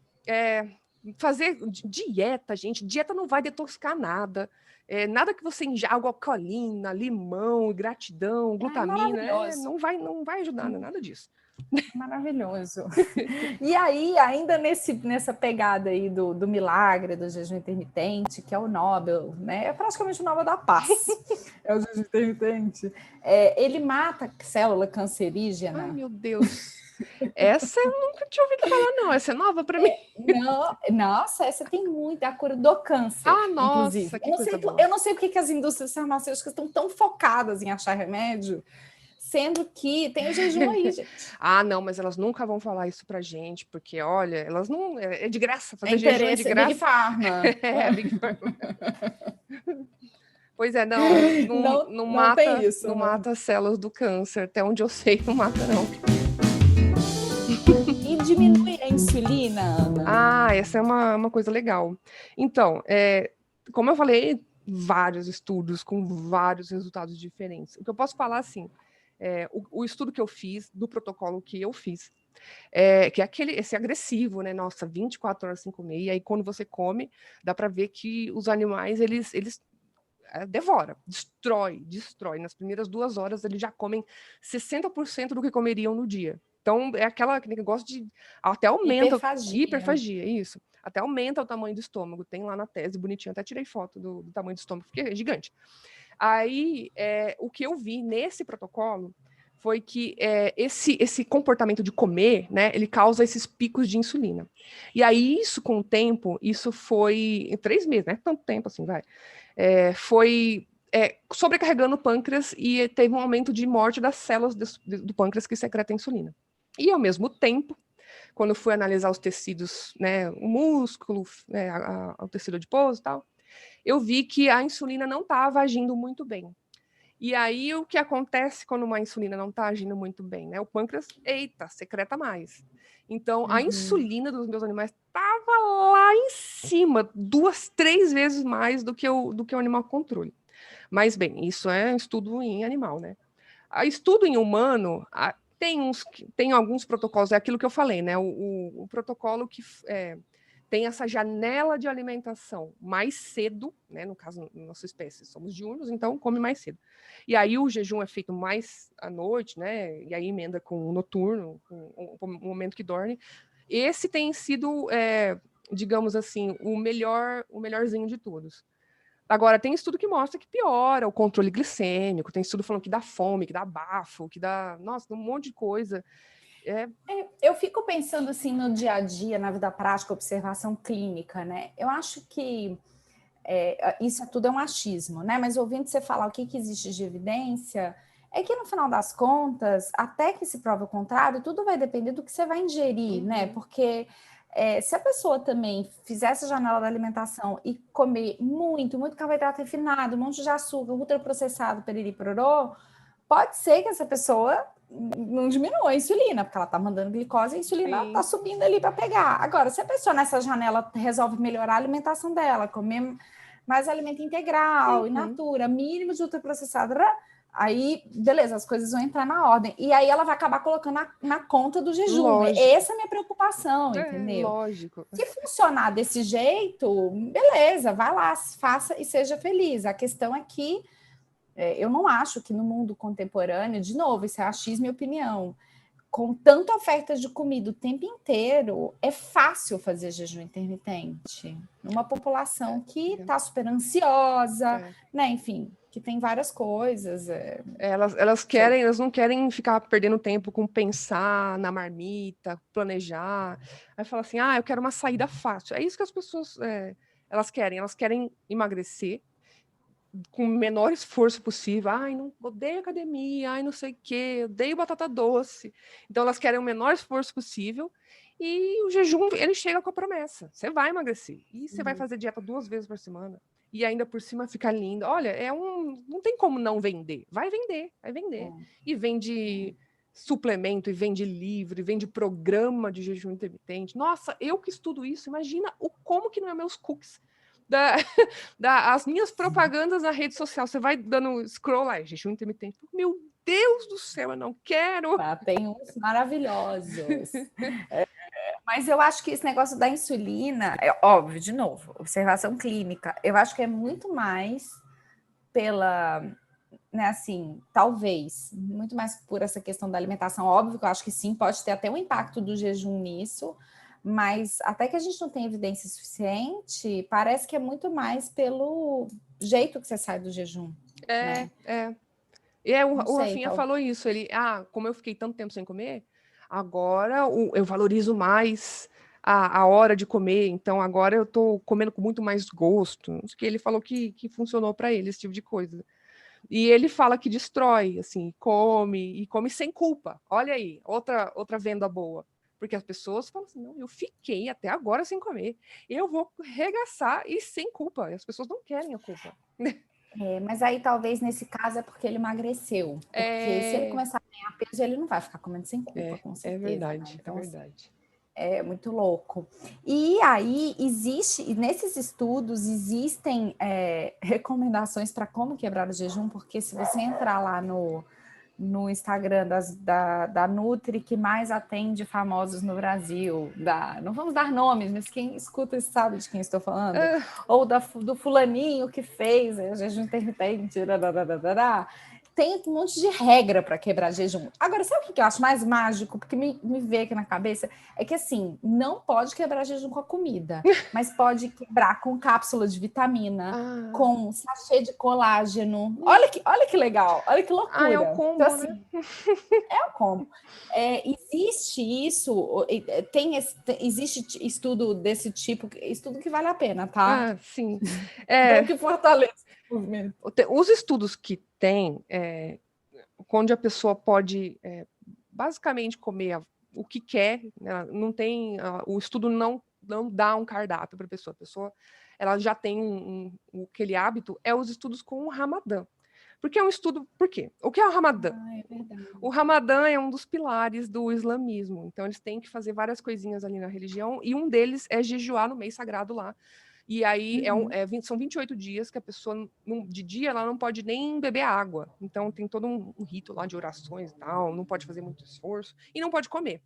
fazer dieta, gente, dieta não vai detoxicar nada. Nada que você água alcalina, limão, gratidão, glutamina, não vai ajudar, nada disso. Maravilhoso. E aí, ainda nessa pegada aí do milagre do jejum intermitente, que é o Nobel, né? É praticamente o Nobel da Paz. É o jejum intermitente. Ele mata célula cancerígena. Ai, meu Deus. Essa eu nunca tinha ouvido falar, não. Essa é nova para mim. Não, nossa, essa tem muita cura do câncer. Nossa, inclusive. que Eu não sei porque que as indústrias farmacêuticas estão tão focadas em achar remédio, sendo que tem o jejum aí, gente. Não, mas elas nunca vão falar isso pra gente, porque, olha, elas não... É de graça, fazer jejum é de graça. Big Pharma. Big Pharma. Pois é, não mata, tem isso, não mata as células do câncer, até onde eu sei, não mata, não. E diminui a insulina, Ana? Essa é uma coisa legal. Então, como eu falei, vários estudos com vários resultados diferentes. O que eu posso falar, assim, o estudo que eu fiz, do protocolo que eu fiz, que é esse agressivo, né? Nossa, 24 horas sem comer, e aí quando você come, dá para ver que os animais, eles devora, destrói. Nas primeiras 2 horas, eles já comem 60% do que comeriam no dia. Então, é aquele negócio de... Até aumenta... Hiperfagia, isso. Até aumenta o tamanho do estômago. Tem lá na tese, bonitinho. Até tirei foto do tamanho do estômago, porque é gigante. Aí, o que eu vi nesse protocolo foi que esse comportamento de comer, né, ele causa esses picos de insulina. E aí, isso, com o tempo, isso foi... Em 3 meses, né? Tanto tempo assim, vai. Foi... sobrecarregando o pâncreas, e teve um aumento de morte das células do pâncreas que secretam insulina. E, ao mesmo tempo, quando eu fui analisar os tecidos, né, o músculo, o tecido adiposo e tal, eu vi que a insulina não estava agindo muito bem. E aí, o que acontece quando uma insulina não está agindo muito bem, né? O pâncreas, secreta mais. Então, a insulina dos meus animais estava lá em cima, 2, 3 vezes mais do que o animal controle. Mas, bem, isso é um estudo em animal, né? Estudo em humano, tem alguns protocolos, é aquilo que eu falei, né? O protocolo que tem essa janela de alimentação mais cedo, né? No caso, na nossa espécie, somos diurnos, então come mais cedo. E aí o jejum é feito mais à noite, né? E aí emenda com o noturno, com o momento que dorme. Esse tem sido, digamos assim, o melhorzinho de todos. Agora, tem estudo que mostra que piora o controle glicêmico, tem estudo falando que dá fome, que dá bafo, que dá, nossa, um monte de coisa. Eu fico pensando assim no dia a dia, na vida prática, observação clínica, né? Eu acho que isso tudo é um achismo, né? Mas ouvindo você falar o que existe de evidência, é que no final das contas, até que se prove o contrário, tudo vai depender do que você vai ingerir, né? Porque se a pessoa também fizer essa janela da alimentação e comer muito carboidrato refinado, um monte de açúcar, ultraprocessado, periri, pororô, pode ser que essa pessoa não diminua a insulina, porque ela está mandando glicose e a insulina está subindo ali para pegar. Agora, se a pessoa nessa janela resolve melhorar a alimentação dela, comer mais alimento integral, in natura, mínimo de ultraprocessado, aí, beleza, as coisas vão entrar na ordem. E aí ela vai acabar colocando na conta do jejum. Lógico. Essa é a minha preocupação, entendeu? Lógico. Se funcionar desse jeito, beleza, vai lá, faça e seja feliz. A questão é que eu não acho que no mundo contemporâneo, de novo, isso é achismo e opinião, com tanta oferta de comida o tempo inteiro, é fácil fazer jejum intermitente. Numa população que está super ansiosa, né? Enfim, que tem várias coisas. Elas não querem ficar perdendo tempo com pensar na marmita, planejar. Aí fala assim, eu quero uma saída fácil. É isso que as pessoas elas querem emagrecer com o menor esforço possível. Não odeio academia, não sei o quê, odeio batata doce. Então elas querem o menor esforço possível e o jejum, ele chega com a promessa. Você vai emagrecer e você vai fazer dieta 2 vezes por semana e ainda por cima fica linda. Olha, não tem como não vender. Vai vender. E vende suplemento, e vende livro, e vende programa de jejum intermitente. Nossa, eu que estudo isso, imagina como que não é meus cookies. As minhas propagandas na rede social, você vai dando scroll lá, jejum intermitente. Meu Deus do céu, eu não quero. Tem uns maravilhosos. Mas eu acho que esse negócio da insulina, é óbvio, de novo, observação clínica, eu acho que é muito mais pela, né, assim, talvez, muito mais por essa questão da alimentação. Óbvio que eu acho que sim, pode ter até um impacto do jejum nisso, mas até que a gente não tem evidência suficiente, parece que é muito mais pelo jeito que você sai do jejum. O Rafinha falou isso, ele, como eu fiquei tanto tempo sem comer, agora eu valorizo mais a hora de comer, então agora eu tô comendo com muito mais gosto. Que ele falou que funcionou para ele, esse tipo de coisa. E ele fala que destrói, assim, come sem culpa. Olha aí, outra venda boa. Porque as pessoas falam assim, não, eu fiquei até agora sem comer. Eu vou regaçar e sem culpa. E as pessoas não querem a culpa. Mas aí talvez nesse caso é porque ele emagreceu. Porque se ele começar a ganhar peso, ele não vai ficar comendo sem culpa, com certeza. É verdade, né? Então, é verdade. É muito louco. E aí nesses estudos existem recomendações para como quebrar o jejum, porque se você entrar lá no Instagram da Nutri, que mais atende famosos no Brasil, não vamos dar nomes, mas quem escuta sabe de quem estou falando, ou do fulaninho que fez o jejum intermitente, tem um monte de regra para quebrar jejum. Agora, sabe o que eu acho mais mágico? Porque me veio aqui na cabeça, é que assim, não pode quebrar jejum com a comida, mas pode quebrar com cápsula de vitamina, com sachê de colágeno. Olha que legal, olha que loucura. É o combo, então, assim, né? É o combo. Existe isso, existe estudo desse tipo, estudo que vale a pena, tá? Sim. Que fortalece. Os estudos que tem, onde a pessoa pode basicamente comer o que quer, né? Não tem, o estudo não dá um cardápio para a pessoa ela já tem aquele hábito, os estudos com o Ramadã. Porque é um estudo, por quê? O que é o Ramadã? O Ramadã é um dos pilares do islamismo, então eles têm que fazer várias coisinhas ali na religião, e um deles é jejuar no mês sagrado lá, E aí são 28 dias que a pessoa, de dia, ela não pode nem beber água. Então tem todo um rito lá de orações e tal, não pode fazer muito esforço e não pode comer.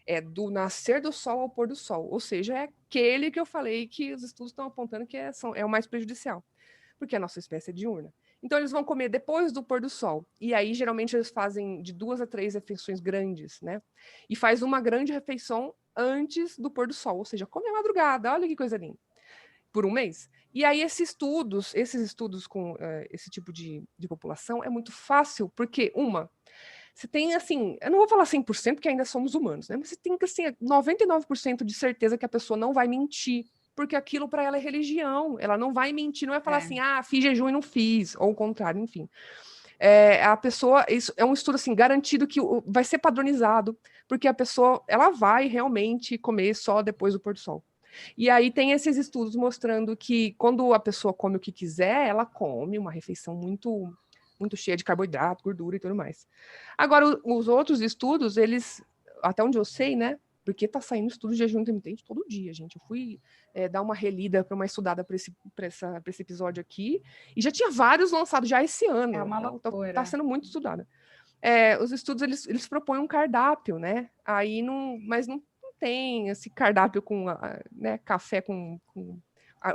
É do nascer do sol ao pôr do sol. Ou seja, é aquele que eu falei que os estudos estão apontando que é o mais prejudicial, porque a nossa espécie é diurna. Então eles vão comer depois do pôr do sol. E aí, geralmente, eles fazem de 2 a 3 refeições grandes, né? E faz uma grande refeição antes do pôr do sol, ou seja, come à madrugada, olha que coisa linda, por um mês. E aí esses estudos com esse tipo de população é muito fácil, porque, você tem, assim, eu não vou falar 100%, porque ainda somos humanos, né? Mas você tem, assim, 99% de certeza que a pessoa não vai mentir, porque aquilo para ela é religião, ela não vai mentir, não vai falar assim, fiz jejum e não fiz, ou o contrário, enfim. A pessoa, isso é um estudo assim, garantido que vai ser padronizado, porque a pessoa, ela vai realmente comer só depois do pôr do sol. E aí tem esses estudos mostrando que quando a pessoa come o que quiser, ela come uma refeição muito, muito cheia de carboidrato, gordura e tudo mais. Agora, os outros estudos, eles, até onde eu sei, né? Porque tá saindo estudo de jejum intermitente todo dia, gente. Eu fui dar uma relida para uma estudada para esse episódio aqui, e já tinha vários lançados já esse ano. É uma loucura. Então, tá sendo muito estudada. Os estudos, eles propõem um cardápio, né? Aí mas não tem esse cardápio com né, café com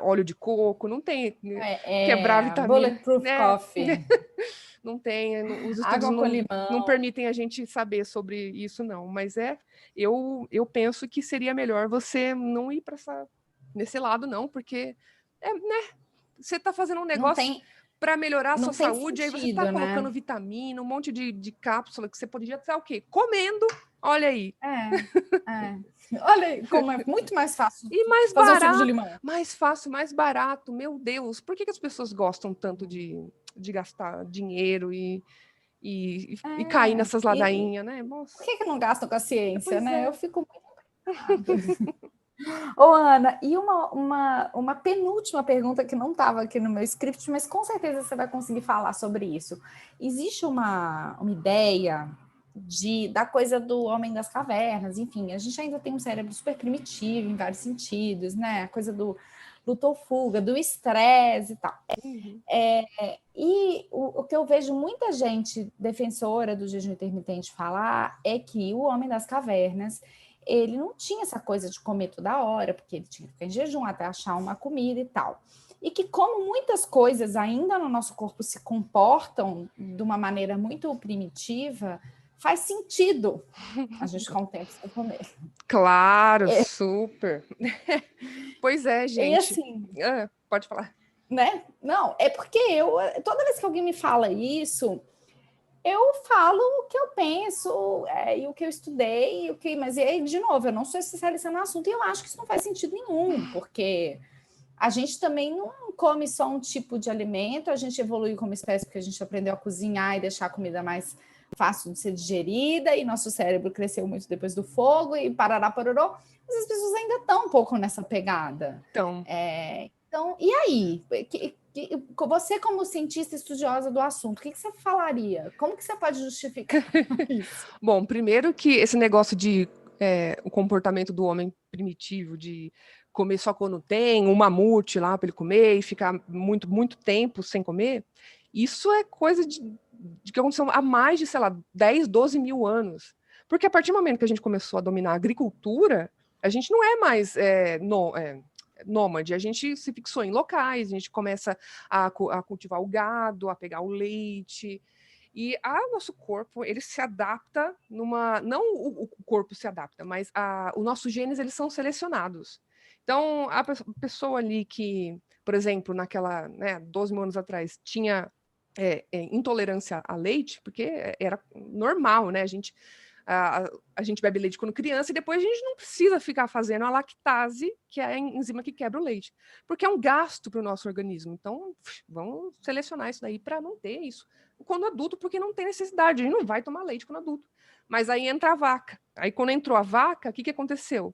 óleo de coco, não tem quebrar vitamina. Bulletproof coffee. Não tem, os estudos não permitem a gente saber sobre isso, não. Mas eu penso que seria melhor você não ir para nesse lado, não, porque né, você está fazendo um negócio para melhorar a sua saúde, sentido, aí você está colocando vitamina, um monte de cápsula que você poderia estar o quê? Comendo, olha aí. Olha aí, como é muito mais fácil. E mais barato, mais fácil, mais barato, meu Deus. Por que as pessoas gostam tanto de gastar dinheiro e cair nessas ladainhas, né? Nossa. Por que não gastam com a ciência, né? Eu fico muito... Ô, Ana, e uma penúltima pergunta que não estava aqui no meu script, mas com certeza você vai conseguir falar sobre isso. Existe uma ideia da coisa do homem das cavernas, enfim, a gente ainda tem um cérebro super primitivo em vários sentidos, né? A coisa do luta ou fuga, do estresse e tal. E o que eu vejo muita gente defensora do jejum intermitente falar é que o homem das cavernas, ele não tinha essa coisa de comer toda hora, porque ele tinha que ficar em jejum até achar uma comida e tal. E que como muitas coisas ainda no nosso corpo se comportam de uma maneira muito primitiva, faz sentido a gente ficar um tempo sem comer. Claro, super. Pois é, gente. E assim... pode falar. Né? Não, é porque toda vez que alguém me fala isso... Eu falo o que eu penso, e o que eu estudei, mas aí, de novo, eu não sou especialista no assunto e eu acho que isso não faz sentido nenhum, porque a gente também não come só um tipo de alimento, a gente evoluiu como espécie porque a gente aprendeu a cozinhar e deixar a comida mais fácil de ser digerida, e nosso cérebro cresceu muito depois do fogo, e parará, pororô, mas as pessoas ainda estão um pouco nessa pegada. Então, e aí? Você, como cientista estudiosa do assunto, o que você falaria? Como que você pode justificar isso? Bom, primeiro que esse negócio de o comportamento do homem primitivo, de comer só quando tem, um mamute lá para ele comer e ficar muito, muito tempo sem comer, isso é coisa de que aconteceu há mais de, sei lá, 10, 12 mil anos. Porque a partir do momento que a gente começou a dominar a agricultura, a gente não é mais nômade, a gente se fixou em locais, a gente começa a cultivar o gado, a pegar o leite, e o nosso corpo, ele se adapta não o corpo se adapta, mas os nossos genes, eles são selecionados. Então, a pessoa ali que, por exemplo, naquela, 12 mil anos atrás, tinha intolerância a leite, porque era normal, né, a gente bebe leite quando criança e depois a gente não precisa ficar fazendo a lactase, que é a enzima que quebra o leite, porque é um gasto para o nosso organismo. Então, vamos selecionar isso daí para não ter isso quando adulto, porque não tem necessidade, a gente não vai tomar leite quando adulto. Mas aí entra a vaca. Aí quando entrou a vaca, o que aconteceu?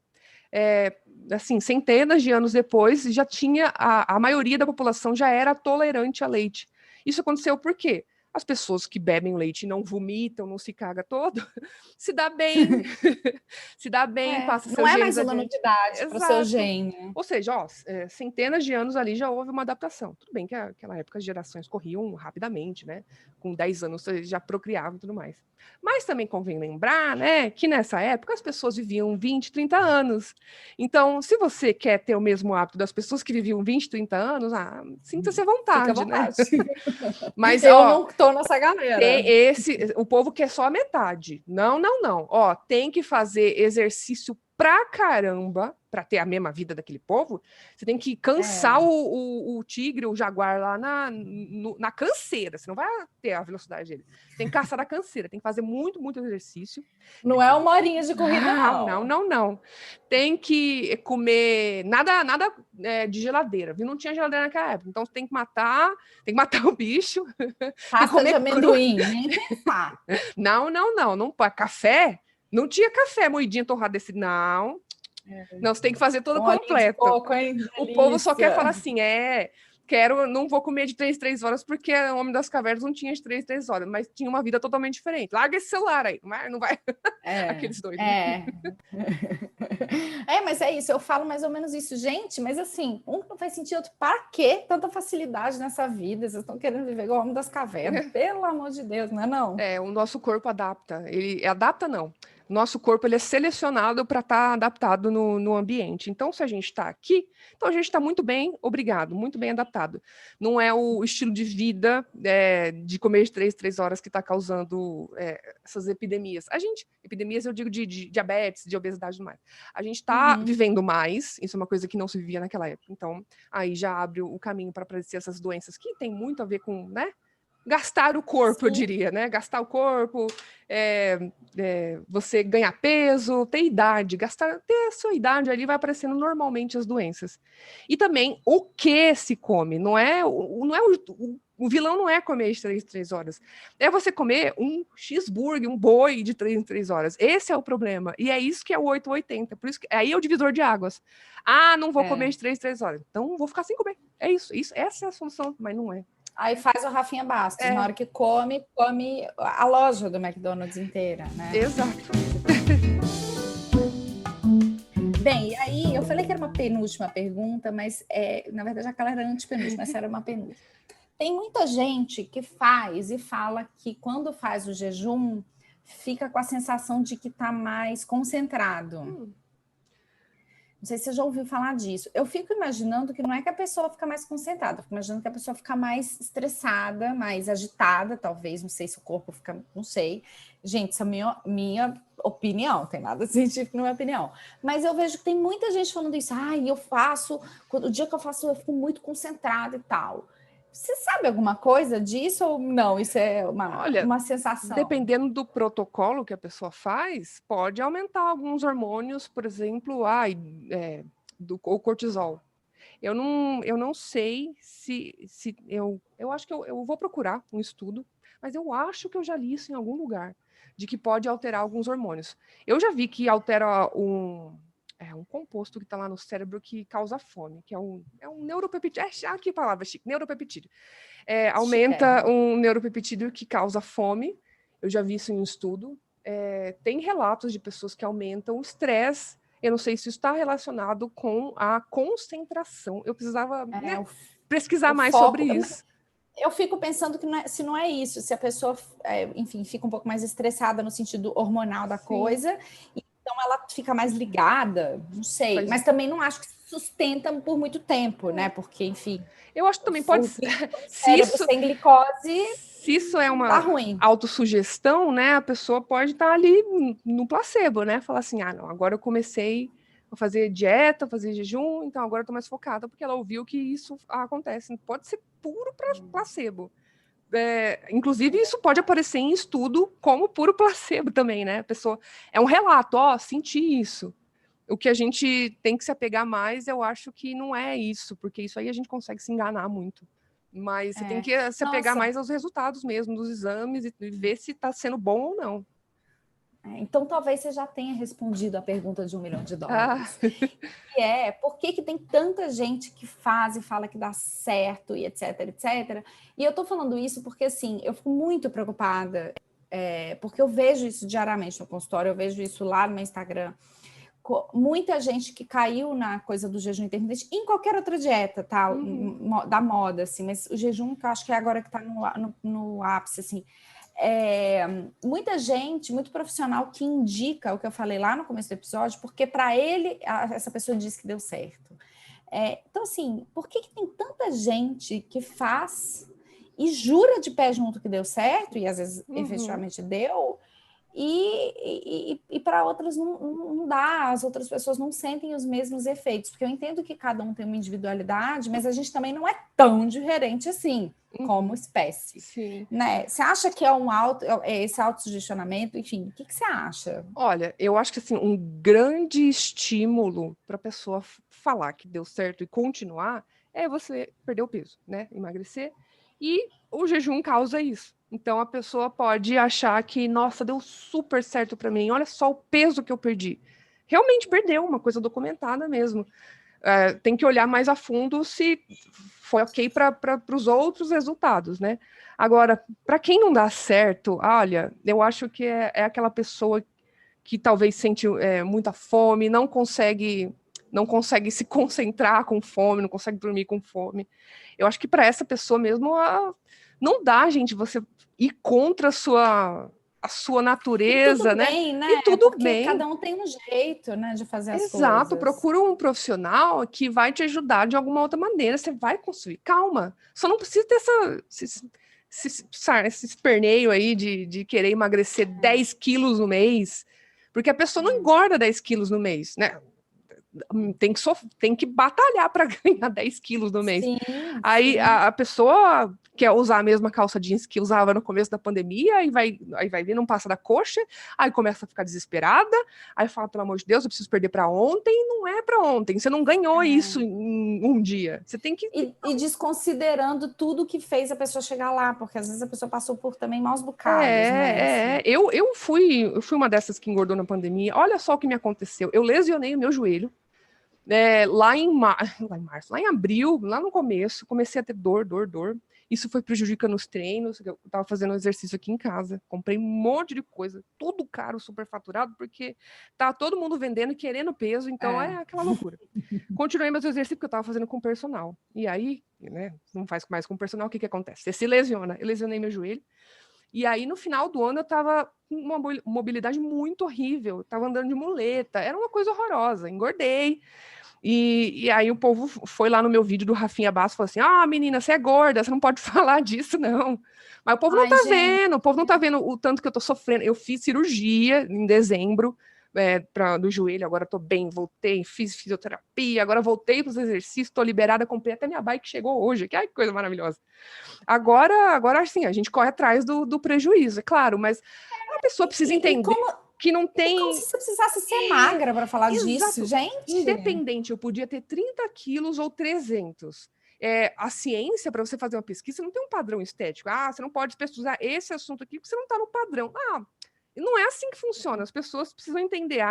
Assim, centenas de anos depois, já tinha a maioria da população já era tolerante a leite. Isso aconteceu por quê? As pessoas que bebem leite e não vomitam, não se caga todo, se dá bem, se dá bem, passa seus Não é genes mais uma adiante. novidade para o seu Exato. gene. Ou seja, ó, centenas de anos ali já houve uma adaptação. Tudo bem que naquela época as gerações corriam rapidamente, né? Com 10 anos já procriavam e tudo mais. Mas também convém lembrar, né, que nessa época as pessoas viviam 20, 30 anos. Então, se você quer ter o mesmo hábito das pessoas que viviam 20, 30 anos, sinta-se à vontade, Fica à vontade. Né? Mas, eu não tô nessa galera. Tem o povo quer só a metade. Não, não, não. Ó, tem que fazer exercício pra caramba para ter a mesma vida daquele povo. Você tem que cansar o tigre, o jaguar lá na canseira. Você não vai ter a velocidade dele. Você tem que caçar na canseira. Tem que fazer muito, muito exercício. Não é uma horinha de corrida, não. Não. Tem que comer nada de geladeira, viu? Não tinha geladeira naquela época. Então, você tem que matar o bicho. Pasta de amendoim, nem pensar. Não. Café? Não tinha café moidinho, torrado desse, não. Não, você tem que fazer todo completo. Coco, hein? O povo só quer falar assim, não vou comer de 3 horas, porque o Homem das Cavernas não tinha de 3 horas, mas tinha uma vida totalmente diferente. Larga esse celular aí, não vai. Aqueles doidos. Mas é isso, eu falo mais ou menos isso. Gente, mas assim, um não faz sentido, outro, para que tanta facilidade nessa vida? Vocês estão querendo viver igual o Homem das Cavernas, pelo amor de Deus, não é não? O nosso corpo adapta. Ele adapta, não. Nosso corpo ele é selecionado para estar adaptado no ambiente. Então, se a gente está aqui, então a gente está muito bem, obrigado, muito bem adaptado. Não é o estilo de vida de comer de 3 horas que está causando essas epidemias. Epidemias eu digo de diabetes, de obesidade e tudo mais. A gente está vivendo mais, isso é uma coisa que não se vivia naquela época. Então, aí já abre o caminho para aparecer essas doenças que tem muito a ver com, né? Gastar o corpo, sim, eu diria, né? Gastar o corpo, você ganhar peso, ter idade, ter a sua idade ali, vai aparecendo normalmente as doenças. E também o que se come, o vilão não é comer de 3 horas, é você comer um cheeseburger, um boi de 3 em 3 horas. Esse é o problema. E é isso que é o 880. Por isso que aí é o divisor de águas. Não vou comer de 3 horas. Então vou ficar sem comer. É isso. Essa é a solução, mas não é. Aí faz o Rafinha Bastos, na hora que come a loja do McDonald's inteira, né? Exato. Bem, e aí eu falei que era uma penúltima pergunta, mas na verdade aquela era antepenúltima, essa era uma penúltima. Tem muita gente que faz e fala que quando faz o jejum, fica com a sensação de que está mais concentrado. Não sei se você já ouviu falar disso. Eu fico imaginando que não é que a pessoa fica mais concentrada, eu fico imaginando que a pessoa fica mais estressada, mais agitada, talvez, não sei se o corpo fica, não sei. Gente, essa é minha opinião, tem nada científico na minha opinião. Mas eu vejo que tem muita gente falando isso. O dia que eu faço, eu fico muito concentrada e tal. Você sabe alguma coisa disso ou não? Isso é uma sensação? Dependendo do protocolo que a pessoa faz, pode aumentar alguns hormônios, por exemplo, o cortisol. Eu não sei se eu acho que eu vou procurar um estudo, mas eu acho que eu já li isso em algum lugar, de que pode alterar alguns hormônios. Eu já vi que altera um composto que está lá no cérebro que causa fome, que é um neuropeptídeo. Que palavra chique, neuropeptídeo. Aumenta um neuropeptídeo que causa fome. Eu já vi isso em um estudo. Tem relatos de pessoas que aumentam o estresse. Eu não sei se isso está relacionado com a concentração. Eu precisava pesquisar mais sobre isso. Eu fico pensando que se não é isso, se a pessoa, enfim, fica um pouco mais estressada no sentido hormonal da coisa, então ela fica mais ligada, não sei. Mas também não acho que sustenta por muito tempo, né? Porque, enfim... Eu acho que também pode ser... sem glicose, se isso é uma tá ruim. autossugestão, né? A pessoa pode estar ali no placebo, né? Falar assim, não, agora eu comecei a fazer dieta, fazer jejum, então agora eu tô mais focada, porque ela ouviu que isso acontece. Pode ser puro placebo. Inclusive, isso pode aparecer em estudo como puro placebo também, né? A pessoa... É um relato, senti isso. O que a gente tem que se apegar mais, eu acho que não é isso, porque isso aí a gente consegue se enganar muito. Mas você tem que se apegar mais aos resultados mesmo, dos exames, e ver se está sendo bom ou não. Então, talvez você já tenha respondido a pergunta de $1 milhão. Que é, por que tem tanta gente que faz e fala que dá certo e etc, etc. E eu tô falando isso porque, assim, eu fico muito preocupada, porque eu vejo isso diariamente no consultório, eu vejo isso lá no meu Instagram. Muita gente que caiu na coisa do jejum intermitente, em qualquer outra dieta, tá? Da moda, assim, mas o jejum que eu acho que é agora que tá no ápice, assim. Muita gente, muito profissional que indica o que eu falei lá no começo do episódio, porque para ele, essa pessoa disse que deu certo. Então, assim, por que tem tanta gente que faz e jura de pé junto que deu certo, e às vezes efetivamente deu, e para outras não dá, as outras pessoas não sentem os mesmos efeitos, porque eu entendo que cada um tem uma individualidade, mas a gente também não é tão diferente assim, como espécie. Sim. Né? Você acha que esse autossugestionamento, enfim, o que você acha? Olha, eu acho que assim, um grande estímulo para a pessoa falar que deu certo e continuar é você perder o peso, né? Emagrecer. E o jejum causa isso. Então a pessoa pode achar que, nossa, deu super certo para mim, olha só o peso que eu perdi. Realmente perdeu, uma coisa documentada mesmo. Tem que olhar mais a fundo se foi ok para os outros resultados, né? Agora, para quem não dá certo, olha, eu acho que é aquela pessoa que talvez sente muita fome, não consegue se concentrar com fome, não consegue dormir com fome. Eu acho que para essa pessoa mesmo não dá, gente, você ir contra a sua natureza, tudo né? bem, né? E tudo Porque bem. cada um tem um jeito, né, de fazer as coisas. Exato, procura um profissional que vai te ajudar de alguma outra maneira. Você vai conseguir, calma. Só não precisa ter esse esperneio aí de querer emagrecer 10 quilos no mês, porque a pessoa não engorda 10 quilos no mês, né? Tem que batalhar para ganhar 10 quilos no mês. Sim, Aí sim. a pessoa quer usar a mesma calça jeans que usava no começo da pandemia, aí vai vir, não passa da coxa, aí começa a ficar desesperada, aí fala, pelo amor de Deus, eu preciso perder para ontem, não é para ontem, você não ganhou isso em um dia, você tem que... E desconsiderando tudo que fez a pessoa chegar lá, porque às vezes a pessoa passou por também maus bocados, né? Assim. Eu fui uma dessas que engordou na pandemia, olha só o que me aconteceu, eu lesionei o meu joelho, lá em março, lá em abril, lá no começo, comecei a ter dor. Isso foi prejudicando os treinos. Eu tava fazendo exercício aqui em casa, comprei um monte de coisa, tudo caro, super faturado, porque tá todo mundo vendendo e querendo peso, então é aquela loucura. Continuei meus exercícios porque eu tava fazendo com personal. E aí, né, não faz mais com personal, o que acontece? Você se lesiona. Eu lesionei meu joelho. E aí, no final do ano, eu tava com uma mobilidade muito horrível. Eu tava andando de muleta. Era uma coisa horrorosa. Engordei. E aí o povo foi lá no meu vídeo do Rafinha Bastos e falou assim, menina, você é gorda, você não pode falar disso, não. Mas o povo não tá vendo, o povo não tá vendo o tanto que eu tô sofrendo. Eu fiz cirurgia em dezembro do joelho, agora tô bem, voltei, fiz fisioterapia, agora voltei pros exercícios, tô liberada, comprei até minha bike, chegou hoje, que coisa maravilhosa. Agora sim, a gente corre atrás do prejuízo, é claro, mas a pessoa precisa entender que não tem... como se você precisasse ser magra para falar disso, gente. Independente, eu podia ter 30 quilos ou 300. A ciência, para você fazer uma pesquisa, não tem um padrão estético. Você não pode pesquisar esse assunto aqui porque você não está no padrão. Não é assim que funciona. As pessoas precisam entender.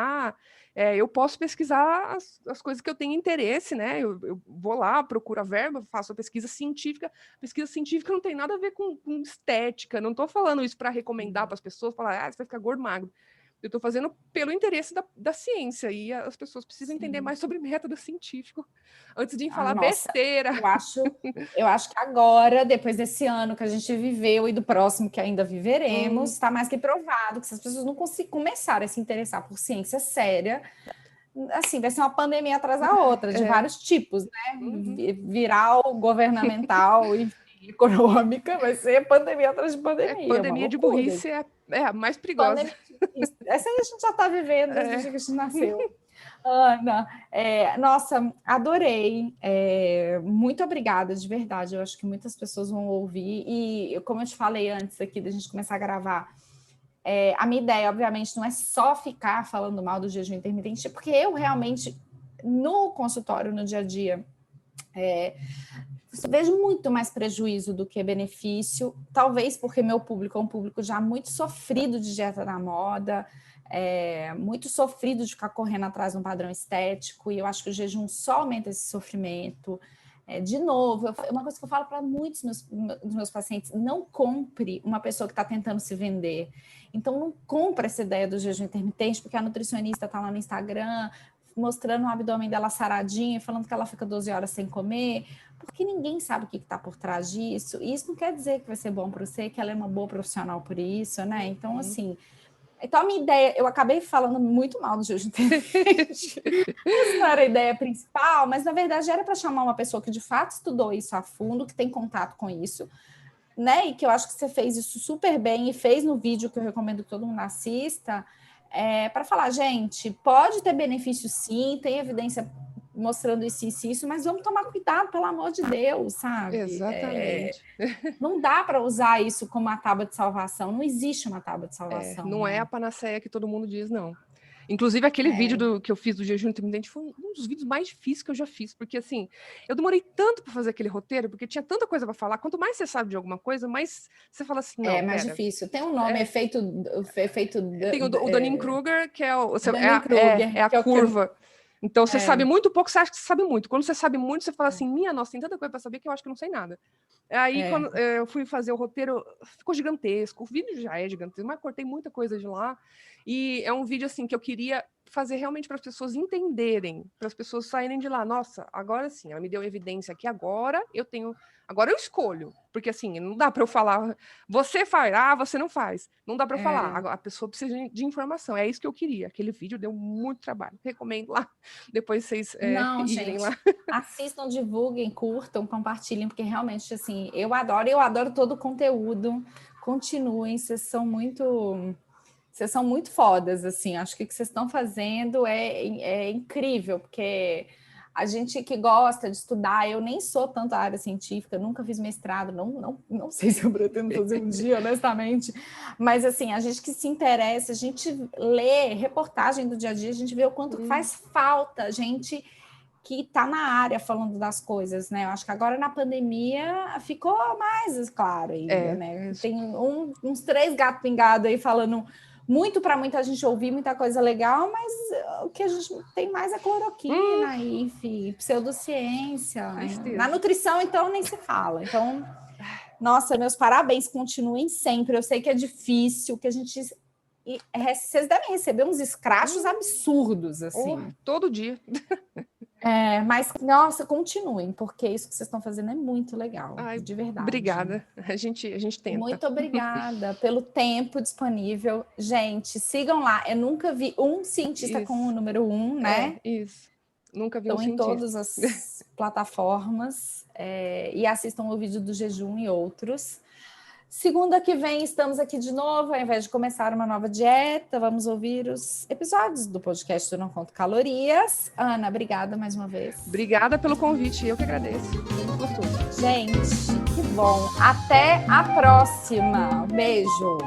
Eu posso pesquisar as coisas que eu tenho interesse, né? Eu vou lá, procuro a verba, faço a pesquisa científica. Pesquisa científica não tem nada a ver com estética. Não estou falando isso para recomendar para as pessoas, falar, você vai ficar gordo, magro. Eu estou fazendo pelo interesse da ciência, e as pessoas precisam entender mais sobre método científico antes de falar besteira. Eu acho que agora, depois desse ano que a gente viveu e do próximo que ainda viveremos, está mais que provado que se as pessoas não começarem a se interessar por ciência séria, assim, vai ser uma pandemia atrás da outra, de vários tipos, né? Viral, governamental, enfim, econômica, vai ser pandemia atrás de pandemia. Pandemia de burrice é a mais perigosa. Essa aí a gente já está vivendo desde que a gente nasceu. Ana, nossa, adorei. Muito obrigada, de verdade. Eu acho que muitas pessoas vão ouvir. E, como eu te falei antes aqui da gente começar a gravar, a minha ideia, obviamente, não é só ficar falando mal do jejum intermitente, porque eu realmente, no consultório, no dia a dia, Vejo muito mais prejuízo do que benefício, talvez porque meu público é um público já muito sofrido de dieta na moda, muito sofrido de ficar correndo atrás de um padrão estético, e eu acho que o jejum só aumenta esse sofrimento. De novo, uma coisa que eu falo para muitos dos meus pacientes: não compre uma pessoa que está tentando se vender. Então, não compre essa ideia do jejum intermitente, porque a nutricionista está lá no Instagram mostrando o abdômen dela saradinho, falando que ela fica 12 horas sem comer, porque ninguém sabe o que está por trás disso. E isso não quer dizer que vai ser bom para você, que ela é uma boa profissional por isso, né? Então, assim... Então, a minha ideia... Eu acabei falando muito mal do jejum intermitente. Isso não era a ideia principal, mas, na verdade, era para chamar uma pessoa que, de fato, estudou isso a fundo, que tem contato com isso, né? E que eu acho que você fez isso super bem e fez no vídeo que eu recomendo que todo mundo assista, para falar, gente, pode ter benefício sim, tem evidência mostrando isso, mas vamos tomar cuidado, pelo amor de Deus, sabe? Exatamente. Não dá para usar isso como uma tábua de salvação, não existe uma tábua de salvação. Não é a panaceia que todo mundo diz, não. Inclusive, aquele vídeo que eu fiz do jejum intermitente foi um dos vídeos mais difíceis que eu já fiz, porque, assim, eu demorei tanto para fazer aquele roteiro, porque tinha tanta coisa para falar. Quanto mais você sabe de alguma coisa, mais você fala assim, não, mais difícil. Tem um nome, efeito... Tem o Dunning-Kruger, que é a curva. Então, você sabe muito pouco, você acha que você sabe muito. Quando você sabe muito, você fala assim, minha nossa, tem tanta coisa para saber que eu acho que eu não sei nada. Aí, quando eu fui fazer o roteiro, ficou gigantesco. O vídeo já é gigantesco, mas cortei muita coisa de lá. E é um vídeo, assim, que eu queria fazer realmente para as pessoas entenderem, para as pessoas saírem de lá. Nossa, agora sim, ela me deu evidência aqui, agora eu escolho. Porque, assim, não dá para eu falar, você faz, você não faz. Não dá para eu falar, a pessoa precisa de informação. É isso que eu queria. Aquele vídeo deu muito trabalho. Recomendo lá, depois vocês irem gente, lá. Assistam, divulguem, curtam, compartilhem, porque realmente, assim, eu adoro todo o conteúdo. Continuem, vocês são muito fodas, assim. Acho que o que vocês estão fazendo é incrível, porque a gente que gosta de estudar, eu nem sou tanto a área científica, nunca fiz mestrado, não sei se eu pretendo fazer um dia, honestamente, mas, assim, a gente que se interessa, a gente lê reportagem do dia a dia, a gente vê o quanto faz falta, gente que está na área falando das coisas, né? Eu acho que agora na pandemia ficou mais claro ainda, né? Tem uns 3 gatos pingados aí falando muito para muita gente ouvir, muita coisa legal, mas o que a gente tem mais é cloroquina, enfim, pseudociência. Na nutrição, então, nem se fala. Então, nossa, meus parabéns, continuem sempre. Eu sei que é difícil, que a gente... vocês devem receber uns escrachos absurdos, assim. Todo dia. Mas, nossa, continuem, porque isso que vocês estão fazendo é muito legal, de verdade. Obrigada, a gente tenta. Muito obrigada pelo tempo disponível. Gente, sigam lá. Eu nunca vi um cientista com o número 1, né? Isso. Nunca vi um cientista. Estão em todas as plataformas. E assistam o vídeo do jejum e outros. Segunda que vem estamos aqui de novo, ao invés de começar uma nova dieta, vamos ouvir os episódios do podcast do Não Conto Calorias. Ana, obrigada mais uma vez. Obrigada pelo convite, eu que agradeço. Muito gostoso. Gente, que bom. Até a próxima. Beijo.